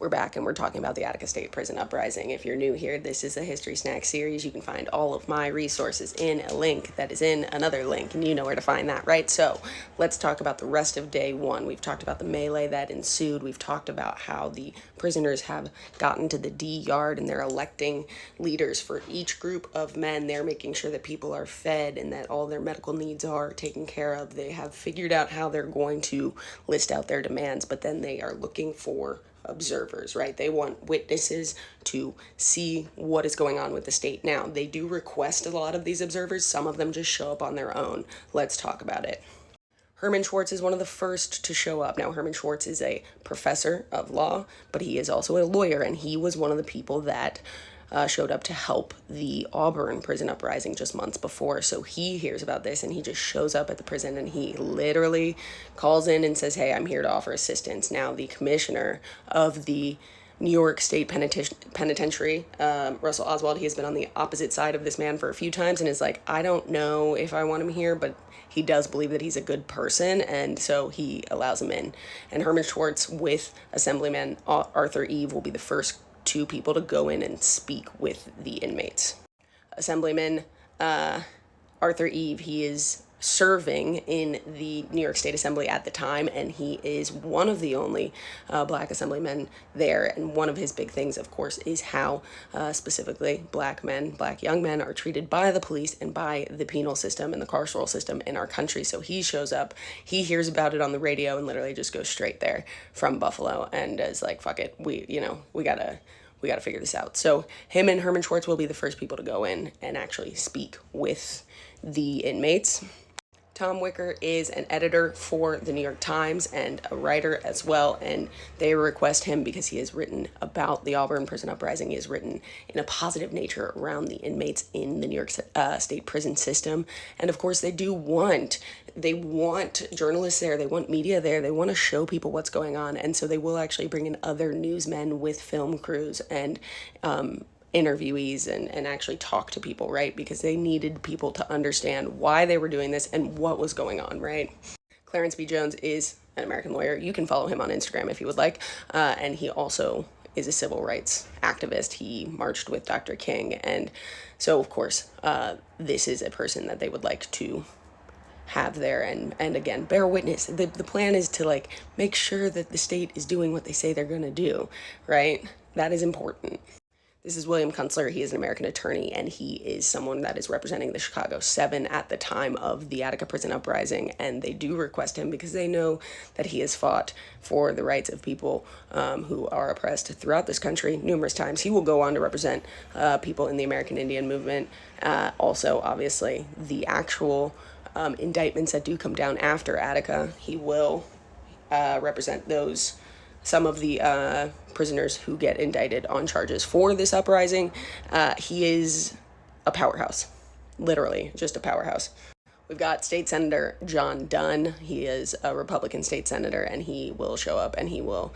We're back and we're talking about the Attica State Prison Uprising. If you're new here, this is a History Snack series. You can find all of my resources in a link that is in another link, and you know where to find that, right? So let's talk about the rest of day one. We've talked about the melee that ensued. We've talked about how the prisoners have gotten to the D yard and they're electing leaders for each group of men. They're making sure that people are fed and that all their medical needs are taken care of. They have figured out how they're going to list out their demands, but then they are looking for observers, right? They want witnesses to see what is going on with the state. Now, they do request a lot of these observers. Some of them just show up on their own. Let's talk about it. Herman Schwartz is one of the first to show up. Now, Herman Schwartz is a professor of law, but he is also a lawyer, and he was one of the people that showed up to help the Auburn prison uprising just months before. So he hears about this and he just shows up at the prison and he literally calls in and says, hey, I'm here to offer assistance. Now, the commissioner of the New York State Penitentiary, Russell Oswald, he has been on the opposite side of this man for a few times and is like, I don't know if I want him here, but he does believe that he's a good person, and so he allows him in. And Herman Schwartz with Assemblyman Arthur Eve will be the first two people to go in and speak with the inmates. Assemblyman Arthur Eve, he is serving in the New York State Assembly at the time, and he is one of the only black assemblymen there. And one of his big things, of course, is how specifically black young men are treated by the police and by the penal system and the carceral system in our country. So he shows up, he hears about it on the radio, and literally just goes straight there from Buffalo and is like, fuck it, we gotta figure this out. So him and Herman Schwartz will be the first people to go in and actually speak with the inmates. Tom Wicker is an editor for the New York Times and a writer as well, and they request him because he has written about the Auburn prison uprising. He has written in a positive nature around the inmates in the New York State prison system. And of course, they want journalists there, they want media there, they want to show people what's going on, and so they will actually bring in other newsmen with film crews and interviewees and actually talk to people, right? Because they needed people to understand why they were doing this and what was going on, right? Clarence B. Jones is an American lawyer. You can follow him on Instagram if you would like. And he also is a civil rights activist. He marched with Dr. King. And so, of course, this is a person that they would like to have there and again, bear witness. The plan is to make sure that the state is doing what they say they're going to do, right? That is important. This is William Kunstler. He is an American attorney, and he is someone that is representing the Chicago 7 at the time of the Attica Prison Uprising, and they do request him because they know that he has fought for the rights of people who are oppressed throughout this country numerous times. He will go on to represent people in the American Indian movement. Also, obviously, the actual indictments that do come down after Attica, he will represent some of the prisoners who get indicted on charges for this uprising. He is a powerhouse, literally just a powerhouse. We've got State Senator John Dunn. He is a Republican state senator, and he will show up and he will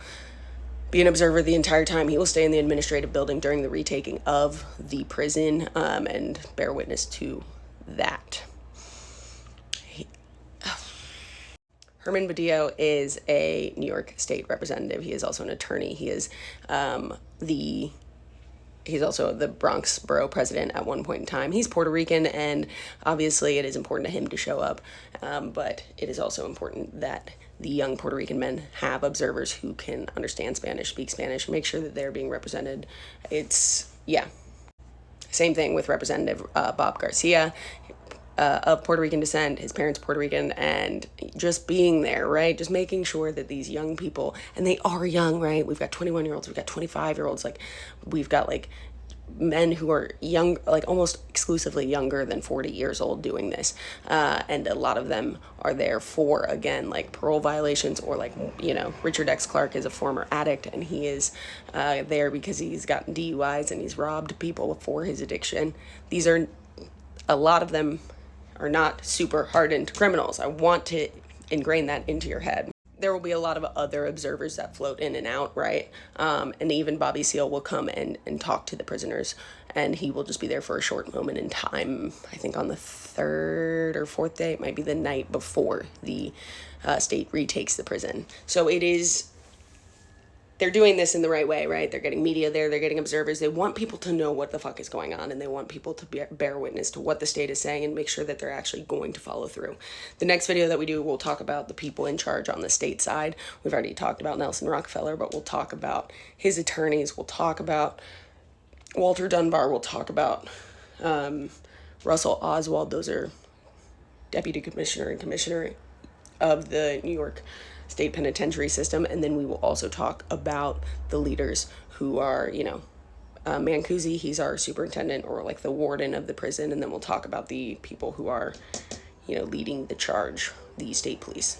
be an observer the entire time. He will stay in the administrative building during the retaking of the prison and bear witness to that. Herman Badillo is a New York State representative. He is also an attorney. He is he's also the Bronx borough president at one point in time. He's Puerto Rican, and obviously it is important to him to show up, but it is also important that the young Puerto Rican men have observers who can understand Spanish, speak Spanish, make sure that they're being represented. Same thing with Representative Bob Garcia, of Puerto Rican descent, his parents Puerto Rican, and just being there, right? Just making sure that these young people, and they are young, right? We've got 21-year-olds, we've got 25-year-olds, we've got men who are young, almost exclusively younger than 40 years old doing this. And a lot of them are there for, again, parole violations or Richard X. Clark is a former addict, and he is there because he's gotten DUIs and he's robbed people for his addiction. A lot of them are not super hardened criminals. I want to ingrain that into your head. There will be a lot of other observers that float in and out, right? And even Bobby Seale will come and talk to the prisoners, and he will just be there for a short moment in time. I think on the third or fourth day, it might be the night before the state retakes the prison. So it is they're doing this in the right way, right? They're getting media there, they're getting observers. They want people to know what the fuck is going on, and they want people to bear witness to what the state is saying and make sure that they're actually going to follow through. The next video that we do, we'll talk about the people in charge on the state side. We've already talked about Nelson Rockefeller, but we'll talk about his attorneys. We'll talk about Walter Dunbar. We'll talk about Russell Oswald. Those are deputy commissioner and commissioner of the New York State Penitentiary System. And then we will also talk about the leaders who are, Mancusi, he's our superintendent, or like the warden of the prison. And then we'll talk about the people who are, leading the charge, the state police.